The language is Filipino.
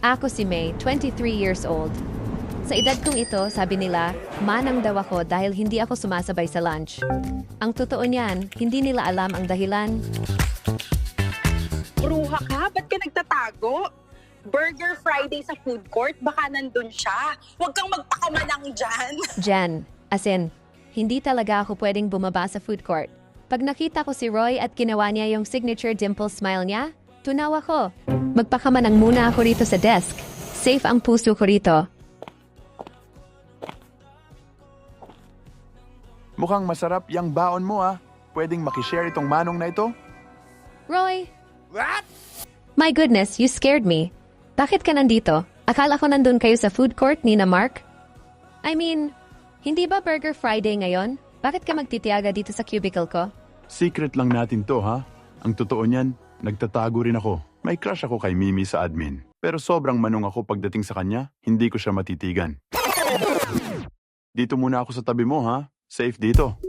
Ako si May, 23 years old. Sa edad kong ito, sabi nila, manang daw ako dahil hindi ako sumasabay sa lunch. Ang totoo niyan, hindi nila alam ang dahilan. Bruha ka? Ba't ka nagtatago? Burger Friday sa food court? Baka nandun siya. Huwag kang magpakamanang dyan. Jan, as in, hindi talaga ako pwedeng bumaba sa food court. Pag nakita ko si Roy at ginawa niya yung signature dimple smile niya, tunaw ako. Magpakamanang muna ako rito sa desk. Safe ang puso ko rito. Mukhang masarap yung baon mo ah. Pwedeng makishare itong manong na ito? Roy! What? My goodness, you scared me. Bakit ka nandito? Akala ko nandun kayo sa food court ni na Mark? I mean, hindi ba Burger Friday ngayon? Bakit ka magtitiyaga dito sa cubicle ko? Secret lang natin to ha. Ang totoo niyan, nagtatago rin ako. May crush ako kay Mimi sa admin. Pero sobrang manong ako pagdating sa kanya, hindi ko siya matitigan. Dito muna ako sa tabi mo ha. Safe dito.